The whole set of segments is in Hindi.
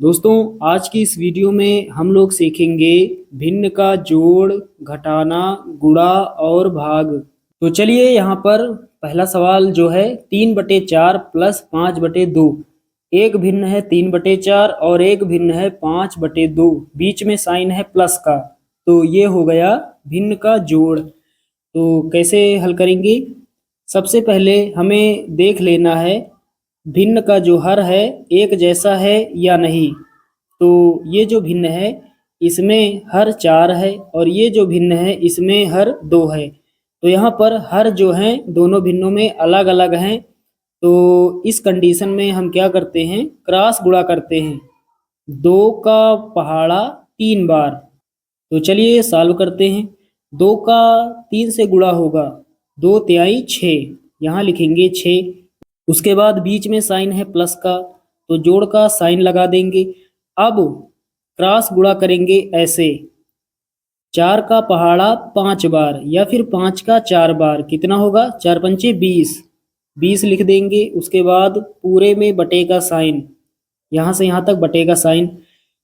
दोस्तों, आज की इस वीडियो में हम लोग सीखेंगे भिन्न का जोड़, घटाना, गुणा और भाग। तो चलिए यहाँ पर पहला सवाल जो है 3/4 प्लस 5/2। एक भिन्न है 3/4 और एक भिन्न है 5/2। बीच में साइन है प्लस का, तो ये हो गया भिन्न का जोड़। तो कैसे हल करेंगे? सबसे पहले हमें देख लेना है भिन्न का जो हर है एक जैसा है या नहीं। तो ये जो भिन्न है इसमें हर 4 है और ये जो भिन्न है इसमें हर 2 है। तो यहाँ पर हर जो हैं दोनों भिन्नों में अलग अलग हैं। तो इस कंडीशन में हम क्या करते हैं, क्रॉस गुणा करते हैं। 2 का पहाड़ा 3 बार। तो चलिए सॉल्व करते हैं। 2 का 3 से गुणा होगा, 2 तिहाई 6, यहाँ लिखेंगे 6। उसके बाद बीच में साइन है प्लस का, तो जोड़ का साइन लगा देंगे। अब क्रॉस गुणा करेंगे ऐसे, 4 का पहाड़ा 5 बार या फिर 5 का 4 बार, कितना होगा 4 पंचे 20, 20 लिख देंगे। उसके बाद पूरे में बटे का साइन, यहाँ से यहाँ तक बटे का साइन।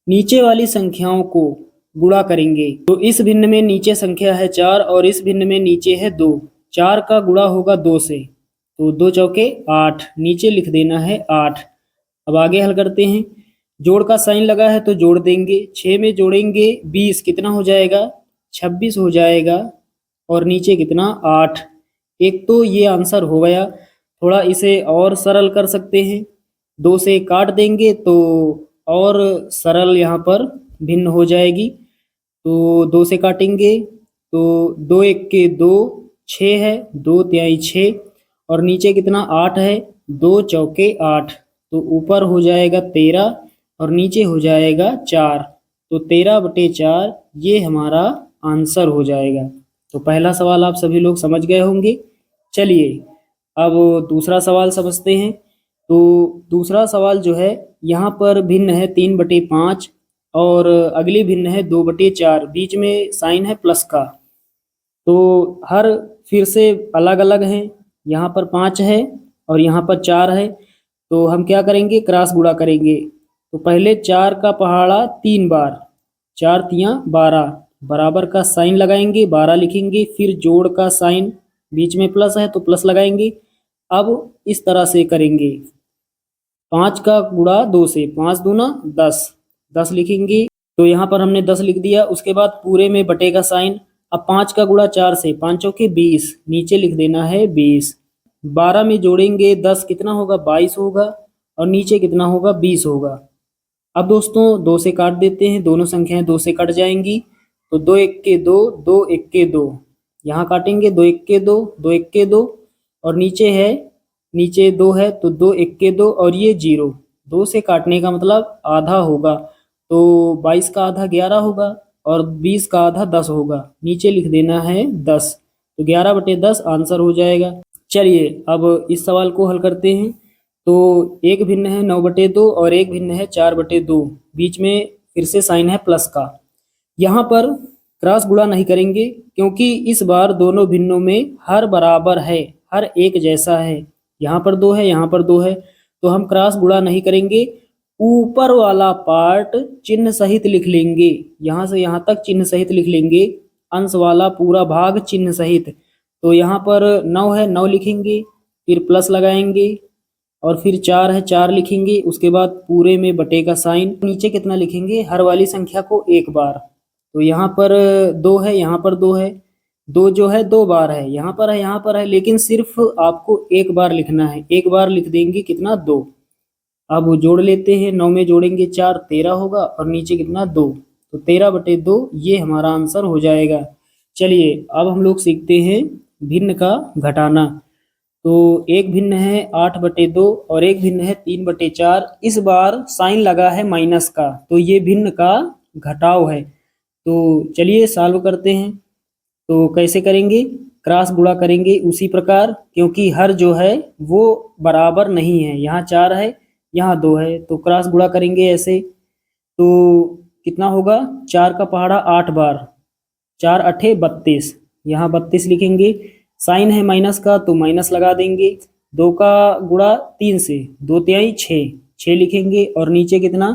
नीचे वाली संख्याओं को गुणा करेंगे। तो इस भिन्न में नीचे संख्या है 4 और इस भिन्न में नीचे है 2। 4 का गुणा होगा 2 से, तो 2 चौके 8, नीचे लिख देना है 8। अब आगे हल करते हैं। जोड़ का साइन लगा है तो जोड़ देंगे। 6 में जोड़ेंगे 20, कितना हो जाएगा 26 हो जाएगा। और नीचे कितना 8। एक तो ये आंसर हो गया। थोड़ा इसे और सरल कर सकते हैं, 2 से काट देंगे तो और सरल यहाँ पर भिन्न हो जाएगी। तो 2 से काटेंगे तो 2 एक के 2, 6 है, 2 तिहाई 6 और नीचे कितना 8 है, 2 चौके 8। तो ऊपर हो जाएगा 13 और नीचे हो जाएगा 4। तो 13/4 ये हमारा आंसर हो जाएगा। तो पहला सवाल आप सभी लोग समझ गए होंगे। चलिए अब दूसरा सवाल समझते हैं। तो दूसरा सवाल जो है, यहाँ पर भिन्न है 3/5 और अगली भिन्न है 2/4, बीच में साइन है प्लस का। तो हर फिर से अलग अलग हैं। यहाँ पर 5 है और यहाँ पर 4 है। तो हम क्या करेंगे, क्रॉस गुणा करेंगे। तो पहले 4 का पहाड़ा 3 बार, 4 तियाँ 12, बराबर का साइन लगाएंगे, 12 लिखेंगे। फिर जोड़ का साइन, बीच में प्लस है तो प्लस लगाएंगे। अब इस तरह से करेंगे, 5 का गुणा 2 से, 5 दूना 10, 10 लिखेंगे। तो यहाँ पर हमने 10 लिख दिया। उसके बाद पूरे में बटे का साइन। अब 5 का गुणा 4 से, 5 चौके 20, नीचे लिख देना है 20। 12 में जोड़ेंगे 10, कितना होगा 22 होगा और नीचे कितना होगा 20 होगा। अब दोस्तों 2 से काट देते हैं, दोनों संख्याएं 2 से कट जाएंगी। तो 2 एक के 2, 2 एक के 2, यहाँ काटेंगे 2 एक के 2, 2 एक के 2 और नीचे है, नीचे 2 है तो 2 एक के 2 और ये 0। 2 से काटने का मतलब आधा होगा, तो 22 का आधा 11 होगा और 20 का आधा 10 होगा, नीचे लिख देना है 10। तो 11/10 आंसर हो जाएगा। चलिए अब इस सवाल को हल करते हैं। तो एक भिन्न है 9/2 और एक भिन्न है 4/2, बीच में फिर से साइन है प्लस का। यहाँ पर क्रॉस गुणा नहीं करेंगे क्योंकि इस बार दोनों भिन्नों में हर बराबर है, हर एक जैसा है। यहाँ पर 2 है, यहाँ पर 2 है, तो हम क्रॉस गुणा नहीं करेंगे। ऊपर वाला पार्ट चिन्ह सहित लिख लेंगे, यहाँ से यहाँ तक चिन्ह सहित लिख लेंगे, अंश वाला पूरा भाग चिन्ह सहित। तो यहाँ पर 9 है, 9 लिखेंगे, फिर प्लस लगाएंगे और फिर 4 है, 4 लिखेंगे। उसके बाद पूरे में बटे का साइन। नीचे कितना लिखेंगे, हर वाली संख्या को एक बार। तो यहाँ पर 2 है, यहाँ पर 2 है, 2 जो है 2 बार है, यहाँ पर है, यहाँ पर है, लेकिन सिर्फ आपको एक बार लिखना है। एक बार लिख देंगे, कितना 2। अब जोड़ लेते हैं, 9 में जोड़ेंगे 4, 13 होगा और नीचे कितना 2। तो 13/2 ये हमारा आंसर हो जाएगा। चलिए अब हम लोग सीखते हैं भिन्न का घटाना। तो एक भिन्न है 8/2 और एक भिन्न है 3/4। इस बार साइन लगा है माइनस का, तो ये भिन्न का घटाव है। तो चलिए सॉल्व करते हैं। तो कैसे करेंगे, क्रॉस गुणा करेंगे उसी प्रकार, क्योंकि हर जो है वो बराबर नहीं है। यहाँ 4 है, यहाँ 2 है, तो क्रॉस गुणा करेंगे ऐसे। तो कितना होगा, 4 का पहाड़ा 8 बार, 4 अठे 32, यहाँ 32 लिखेंगे। साइन है माइनस का तो माइनस लगा देंगे। 2 का गुणा 3 से, 2 तिहाई 6, 6 लिखेंगे और नीचे कितना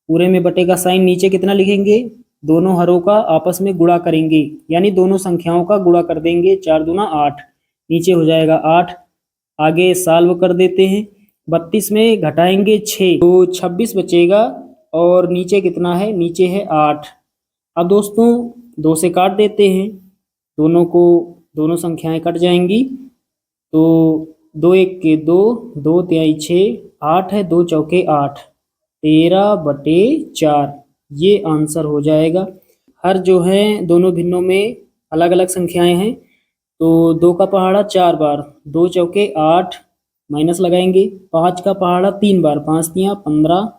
पूरे में बटे का साइन, नीचे कितना लिखेंगे, दोनों हरों का आपस में गुणा करेंगे, यानी दोनों संख्याओं का गुणा कर देंगे। 4 दूना 8, नीचे हो जाएगा 8। आगे सॉल्व कर देते हैं। 32 में घटाएंगे 6 तो 26 बचेगा, और नीचे कितना है, नीचे है 8। अब दोस्तों 2 से काट देते हैं, दोनों संख्याएं कट जाएंगी। तो 2 एक के 2, 2 तिहाई 6, 8 है, 2 चौके 8, 13/4 ये आंसर हो जाएगा। हर जो है दोनों भिन्नों में अलग अलग संख्याएं हैं, तो 2 का पहाड़ा 4 बार, 2 चौके 8, माइनस लगाएंगे। 5 का पहाड़ा 3 बार, 5 तियाँ 15,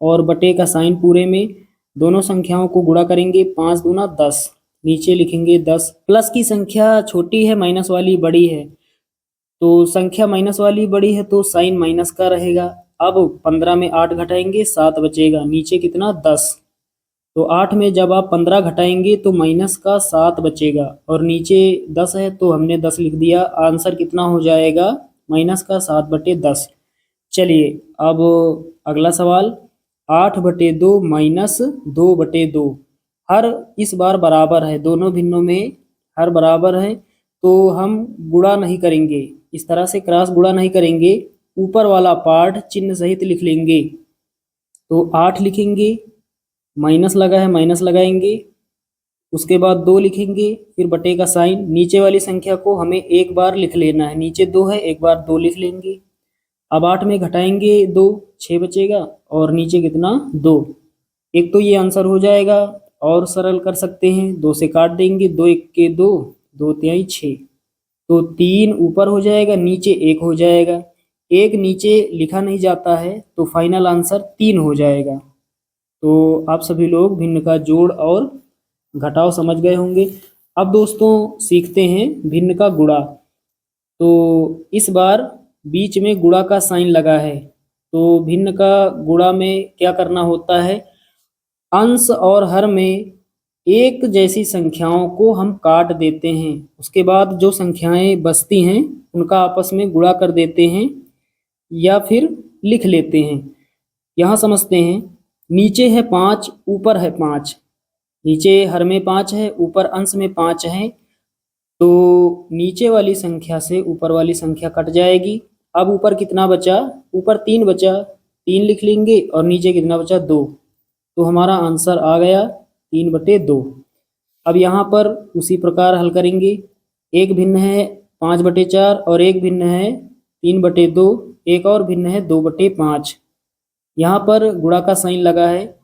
और बटे का साइन पूरे में, दोनों संख्याओं को गुणा करेंगे। 5 दूना 10, नीचे लिखेंगे 10। प्लस की संख्या छोटी है, माइनस वाली बड़ी है, तो संख्या माइनस वाली बड़ी है तो साइन माइनस का रहेगा। अब 15 में 8 घटाएंगे, 7 बचेगा, नीचे कितना 10। तो 8 में जब आप 15 घटाएंगे तो माइनस का 7 बचेगा, और नीचे 10 है तो हमने 10 लिख दिया। आंसर कितना हो जाएगा, माइनस का 7/10। चलिए अब अगला सवाल, 8/2 माइनस 2/2। हर इस बार बराबर है, दोनों भिन्नों में हर बराबर है, तो हम गुणा नहीं करेंगे, इस तरह से क्रॉस गुणा नहीं करेंगे, ऊपर वाला पार्ट चिन्ह सहित लिख लेंगे। तो 8 लिखेंगे, माइनस लगा है, माइनस लगाएंगे, उसके बाद 2 लिखेंगे, फिर बटे का साइन। नीचे वाली संख्या को हमें एक बार लिख लेना है, नीचे 2 है, एक बार 2 लिख लेंगे। अब 8 में घटाएंगे 2, 6 बचेगा, और नीचे कितना 2। एक तो ये आंसर हो जाएगा, और सरल कर सकते हैं, 2 से काट देंगे, 2 एक के 2, 2 तिहाई 6, तो 3 ऊपर हो जाएगा, नीचे 1 हो जाएगा। एक नीचे लिखा नहीं जाता है, तो फाइनल आंसर 3 हो जाएगा। तो आप सभी लोग भिन्न का जोड़ और घटाव समझ गए होंगे। अब दोस्तों सीखते हैं भिन्न का गुणा। तो इस बार बीच में गुणा का साइन लगा है, तो भिन्न का गुणा में क्या करना होता है, अंश और हर में एक जैसी संख्याओं को हम काट देते हैं, उसके बाद जो संख्याएं बचती हैं उनका आपस में गुणा कर देते हैं, या फिर लिख लेते हैं। यहाँ समझते हैं, नीचे है 5, ऊपर है 5, नीचे हर में 5 है, ऊपर अंश में 5 है, तो नीचे वाली संख्या से ऊपर वाली संख्या कट जाएगी। अब ऊपर कितना बचा, ऊपर 3 बचा, 3 लिख लेंगे, और नीचे कितना बचा 2, तो हमारा आंसर आ गया 3/2। अब यहाँ पर उसी प्रकार हल करेंगे। एक भिन्न है 5/4, और एक भिन्न है 3/2, एक और भिन्न है 2/5। यहाँ पर गुणा का साइन लगा है।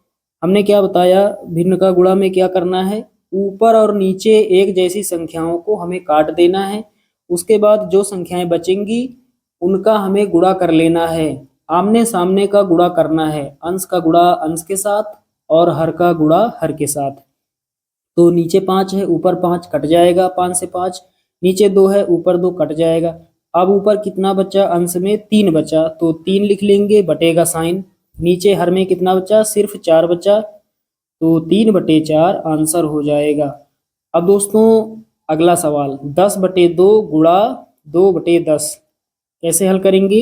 हमने क्या बताया, भिन्न का गुणा में क्या करना है, ऊपर और नीचे एक जैसी संख्याओं को हमें काट देना है, उसके बाद जो संख्याएं बचेंगी उनका हमें गुणा कर लेना है, आमने सामने का गुणा करना है, अंश का गुणा अंश के साथ और हर का गुणा हर के साथ। तो नीचे 5 है, ऊपर 5 कट जाएगा, 5 से 5, नीचे 2 है, ऊपर 2 कट जाएगा। अब ऊपर कितना बचा, अंश में 3 बचा, तो 3 लिख लेंगे, बटेगा साइन। नीचे हर में कितना बचा, सिर्फ 4 बचा, तो 3/4 आंसर हो जाएगा। अब दोस्तों अगला सवाल, 10/2 गुणा 2/10 कैसे हल करेंगे,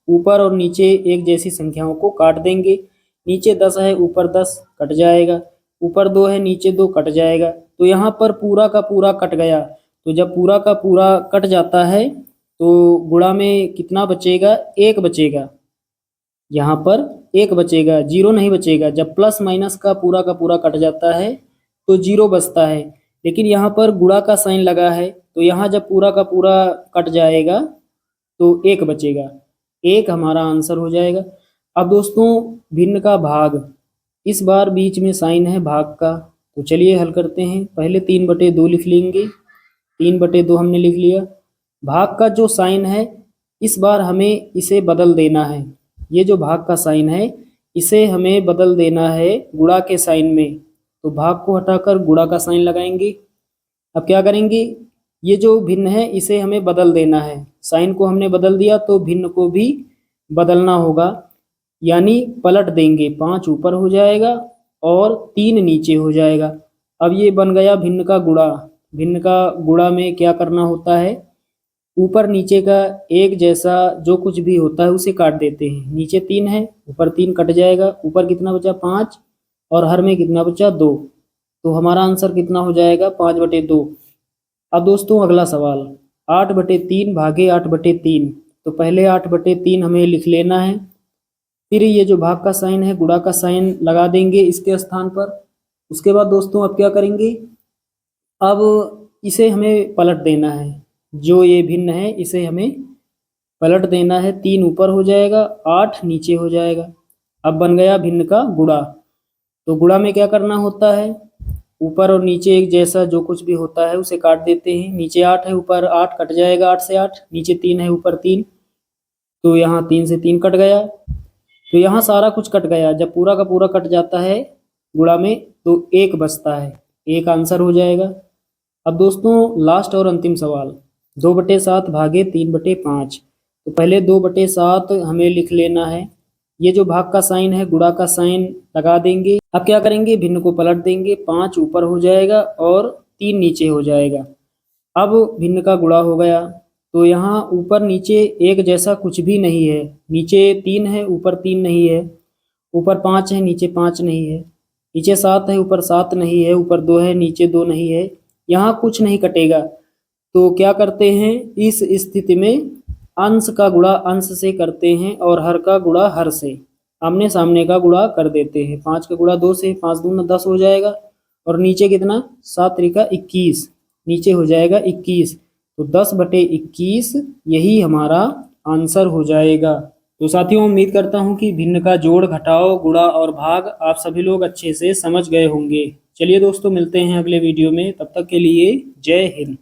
ऊपर और नीचे एक जैसी संख्याओं को काट देंगे। नीचे 10 है, ऊपर 10 कट जाएगा, ऊपर 2 है, नीचे 2 कट जाएगा। तो यहाँ पर पूरा का पूरा कट गया, तो जब पूरा का पूरा कट जाता है तो गुणा में कितना बचेगा, 1 बचेगा। यहाँ पर 1 बचेगा, 0 नहीं बचेगा। जब प्लस माइनस का पूरा कट जाता है तो 0 बचता है, लेकिन यहाँ पर गुणा का साइन लगा है, तो यहाँ जब पूरा का पूरा कट जाएगा तो 1 बचेगा। 1 हमारा आंसर हो जाएगा। अब दोस्तों भिन्न का भाग, इस बार बीच में साइन है भाग का, तो चलिए हल करते हैं। पहले 3/2 लिख लेंगे, 3/2 हमने लिख लिया। भाग का जो साइन है इस बार हमें इसे बदल देना है, ये जो भाग का साइन है इसे हमें बदल देना है गुणा के साइन में, तो भाग को हटाकर गुणा का साइन लगाएंगे। अब क्या करेंगे, ये जो भिन्न है इसे हमें बदल देना है, साइन को हमने बदल दिया तो भिन्न को भी बदलना होगा, यानी पलट देंगे। 5 ऊपर हो जाएगा और 3 नीचे हो जाएगा। अब ये बन गया भिन्न का गुणा। भिन्न का गुणा में क्या करना होता है, ऊपर नीचे का एक जैसा जो कुछ भी होता है उसे काट देते हैं। नीचे 3 है, ऊपर 3 कट जाएगा, ऊपर कितना बचा 5 और हर में कितना बचा 2। तो हमारा आंसर कितना हो जाएगा 5/2। अब दोस्तों अगला सवाल 8/3 भागे 8/3। तो पहले 8/3 हमें लिख लेना है, फिर ये जो भाग का साइन है गुणा का साइन लगा देंगे इसके स्थान पर। उसके बाद दोस्तों अब क्या करेंगे, अब इसे हमें पलट देना है, जो ये भिन्न है इसे हमें पलट देना है। 3 ऊपर हो जाएगा, 8 नीचे हो जाएगा। अब बन गया भिन्न का गुणा। तो गुणा में क्या करना होता है, ऊपर और नीचे एक जैसा जो कुछ भी होता है उसे काट देते हैं। नीचे 8 है, ऊपर 8 कट जाएगा, 8 से 8, नीचे 3 है, ऊपर 3, तो यहाँ 3 से 3 कट गया। तो यहाँ सारा कुछ कट गया। जब पूरा का पूरा कट जाता है गुणा में तो 1 बचता है, 1 आंसर हो जाएगा। अब दोस्तों लास्ट और अंतिम सवाल 2/7 भागे 3/5। तो पहले 2/7 हमें लिख लेना है, ये जो भाग का साइन है गुणा का साइन लगा देंगे। अब क्या करेंगे, भिन्न को पलट देंगे, 5 ऊपर हो जाएगा और 3 नीचे हो जाएगा। अब भिन्न का गुणा हो गया, तो यहाँ ऊपर नीचे एक जैसा कुछ भी नहीं है। नीचे 3 है, ऊपर 3 नहीं है, ऊपर 5 है, नीचे 5 नहीं है, नीचे 7 है, ऊपर 7 नहीं है, ऊपर 2 है, नीचे 2 नहीं है, यहाँ कुछ नहीं कटेगा। तो क्या करते हैं, इस स्थिति में अंश का गुणा अंश से करते हैं और हर का गुणा हर से, आमने सामने का गुणा कर देते हैं। 5 का गुणा 2 से, 5 दूना 10 हो जाएगा और नीचे कितना 7 त्रिका 21, नीचे हो जाएगा 21। तो 10/21 यही हमारा आंसर हो जाएगा। तो साथियों उम्मीद करता हूँ कि भिन्न का जोड़ घटाव गुणा और भाग आप सभी लोग अच्छे से समझ गए होंगे। चलिए दोस्तों मिलते हैं अगले वीडियो में, तब तक के लिए जय हिंद।